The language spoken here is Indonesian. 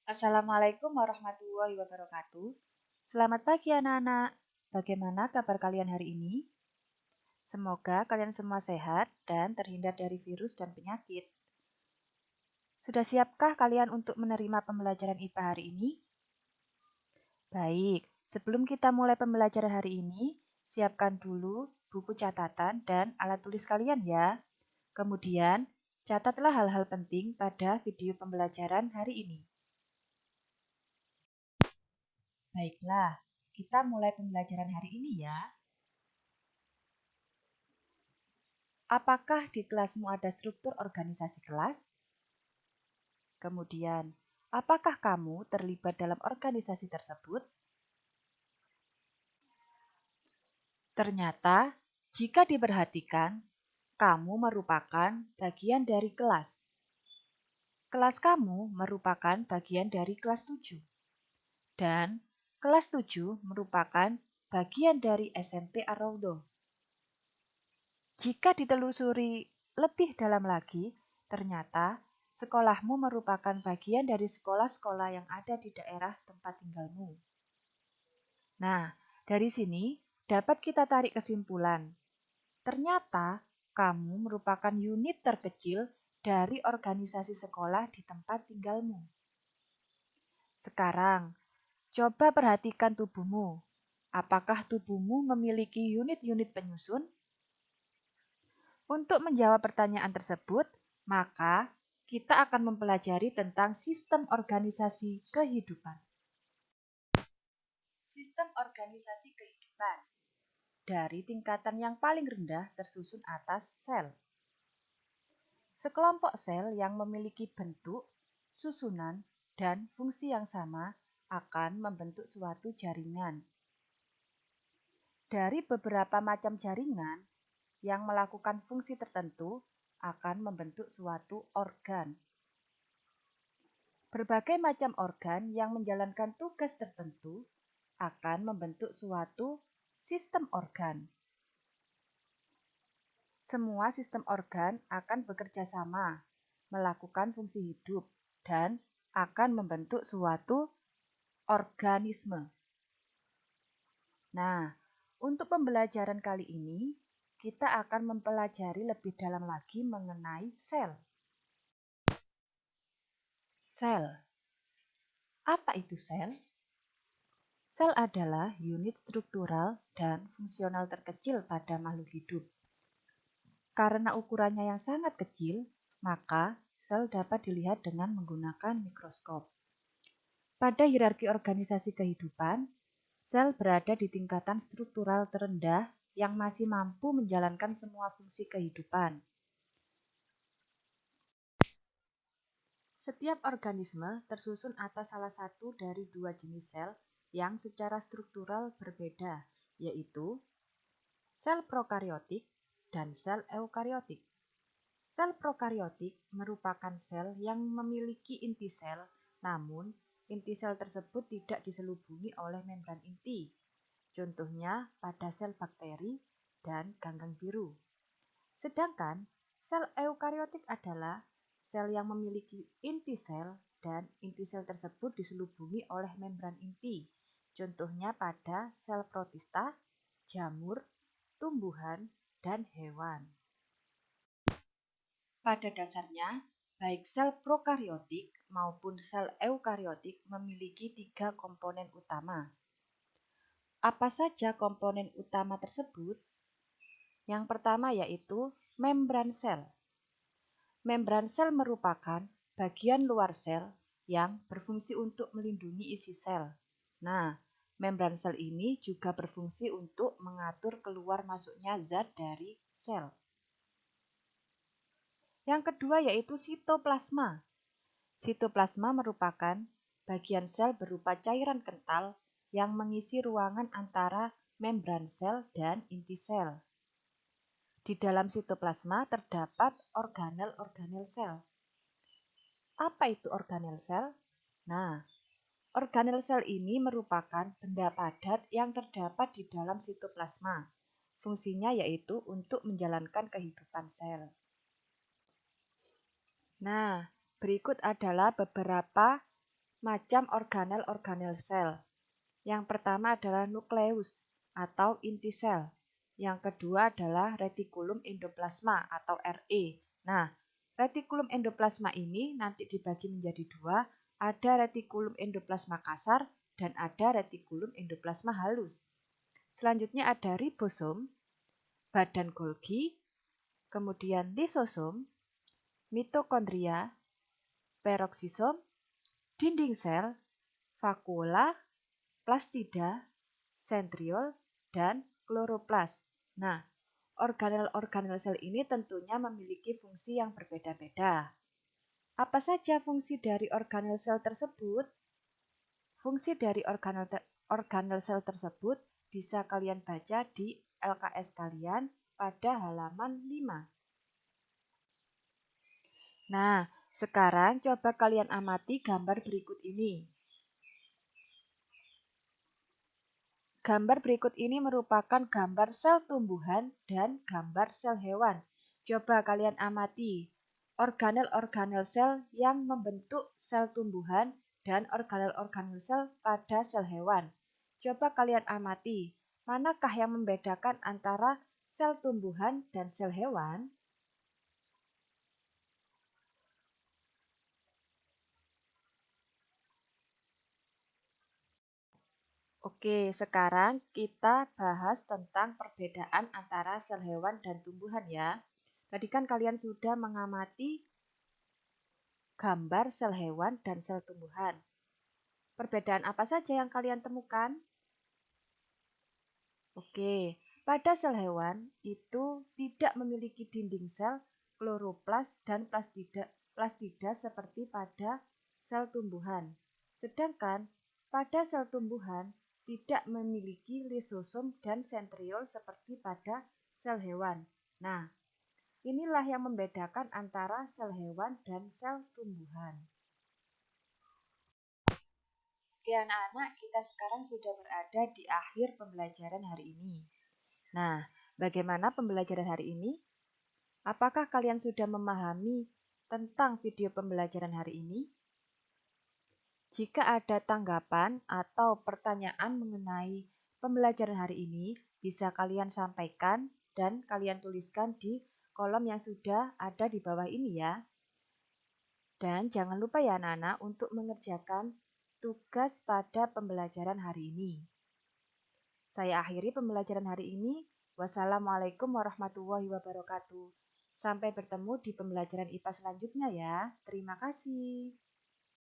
Assalamualaikum warahmatullahi wabarakatuh. Selamat pagi anak-anak. Bagaimana kabar kalian hari ini? Semoga kalian semua sehat dan terhindar dari virus dan penyakit. Sudah siapkah kalian untuk menerima pembelajaran IPA hari ini? Baik, sebelum kita mulai pembelajaran hari ini, siapkan dulu buku catatan dan alat tulis kalian ya. Kemudian, catatlah hal-hal penting pada video pembelajaran hari ini. Baiklah, kita mulai pembelajaran hari ini ya. Apakah di kelasmu ada struktur organisasi kelas? Kemudian, apakah kamu terlibat dalam organisasi tersebut? Ternyata, jika diperhatikan, kamu merupakan bagian dari kelas. Kelas kamu merupakan bagian dari kelas 7. Dan kelas 7 merupakan bagian dari SMP Ar-Raudhah. Jika ditelusuri lebih dalam lagi, ternyata sekolahmu merupakan bagian dari sekolah-sekolah yang ada di daerah tempat tinggalmu. Nah, dari sini dapat kita tarik kesimpulan. Ternyata kamu merupakan unit terkecil dari organisasi sekolah di tempat tinggalmu. Sekarang, coba perhatikan tubuhmu. Apakah tubuhmu memiliki unit-unit penyusun? Untuk menjawab pertanyaan tersebut, maka kita akan mempelajari tentang sistem organisasi kehidupan. Sistem organisasi kehidupan dari tingkatan yang paling rendah tersusun atas sel. Sekelompok sel yang memiliki bentuk, susunan, dan fungsi yang sama akan membentuk suatu jaringan. Dari beberapa macam jaringan yang melakukan fungsi tertentu akan membentuk suatu organ. Berbagai macam organ yang menjalankan tugas tertentu akan membentuk suatu sistem organ. Semua sistem organ akan bekerja sama, melakukan fungsi hidup, dan akan membentuk suatu organisme. Nah, untuk pembelajaran kali ini, kita akan mempelajari lebih dalam lagi mengenai sel. Sel. Apa itu sel? Sel adalah unit struktural dan fungsional terkecil pada makhluk hidup. Karena ukurannya yang sangat kecil, maka sel dapat dilihat dengan menggunakan mikroskop. Pada hierarki organisasi kehidupan, sel berada di tingkatan struktural terendah yang masih mampu menjalankan semua fungsi kehidupan. Setiap organisme tersusun atas salah satu dari dua jenis sel yang secara struktural berbeda, yaitu sel prokariotik dan sel eukariotik. Sel prokariotik merupakan sel yang memiliki inti sel, namun inti sel tersebut tidak diselubungi oleh membran inti. Contohnya pada sel bakteri dan ganggang biru. Sedangkan sel eukariotik adalah sel yang memiliki inti sel dan inti sel tersebut diselubungi oleh membran inti. Contohnya pada sel protista, jamur, tumbuhan, dan hewan. Pada dasarnya, baik sel prokariotik maupun sel eukariotik memiliki 3 komponen utama. Apa saja komponen utama tersebut? Yang pertama yaitu membran sel. Membran sel merupakan bagian luar sel yang berfungsi untuk melindungi isi sel. Nah, membran sel ini juga berfungsi untuk mengatur keluar masuknya zat dari sel. Yang kedua yaitu sitoplasma. Sitoplasma merupakan bagian sel berupa cairan kental yang mengisi ruangan antara membran sel dan inti sel. Di dalam sitoplasma terdapat organel-organel sel. Apa itu organel sel? Nah, organel sel ini merupakan benda padat yang terdapat di dalam sitoplasma. Fungsinya yaitu untuk menjalankan kehidupan sel. Nah, berikut adalah beberapa macam organel-organel sel. Yang pertama adalah nukleus atau inti sel. Yang kedua adalah retikulum endoplasma atau RE. Nah, retikulum endoplasma ini nanti dibagi menjadi dua, ada retikulum endoplasma kasar dan ada retikulum endoplasma halus. Selanjutnya ada ribosom, badan Golgi, kemudian lisosom, mitokondria, peroksisom, dinding sel, vakuola, plastida, sentriol, dan kloroplas. Nah, organel-organel sel ini tentunya memiliki fungsi yang berbeda-beda. Apa saja fungsi dari organel sel tersebut? Fungsi dari organel sel tersebut bisa kalian baca di LKS kalian pada halaman 5. Nah, sekarang coba kalian amati gambar berikut ini. Gambar berikut ini merupakan gambar sel tumbuhan dan gambar sel hewan. Coba kalian amati organel-organel sel yang membentuk sel tumbuhan dan organel-organel sel pada sel hewan. Coba kalian amati, manakah yang membedakan antara sel tumbuhan dan sel hewan? Oke, sekarang kita bahas tentang perbedaan antara sel hewan dan tumbuhan ya. Tadi kan kalian sudah mengamati gambar sel hewan dan sel tumbuhan. Perbedaan apa saja yang kalian temukan? Oke, pada sel hewan itu tidak memiliki dinding sel, kloroplas, dan plastida seperti pada sel tumbuhan. Sedangkan pada sel tumbuhan tidak memiliki lisosom dan sentriol seperti pada sel hewan. Nah, inilah yang membedakan antara sel hewan dan sel tumbuhan. Oke anak-anak, kita sekarang sudah berada di akhir pembelajaran hari ini. Nah, bagaimana pembelajaran hari ini? Apakah kalian sudah memahami tentang video pembelajaran hari ini? Jika ada tanggapan atau pertanyaan mengenai pembelajaran hari ini, bisa kalian sampaikan dan kalian tuliskan di kolom yang sudah ada di bawah ini ya. Dan jangan lupa ya anak-anak untuk mengerjakan tugas pada pembelajaran hari ini. Saya akhiri pembelajaran hari ini. Wassalamualaikum warahmatullahi wabarakatuh. Sampai bertemu di pembelajaran IPA selanjutnya ya. Terima kasih.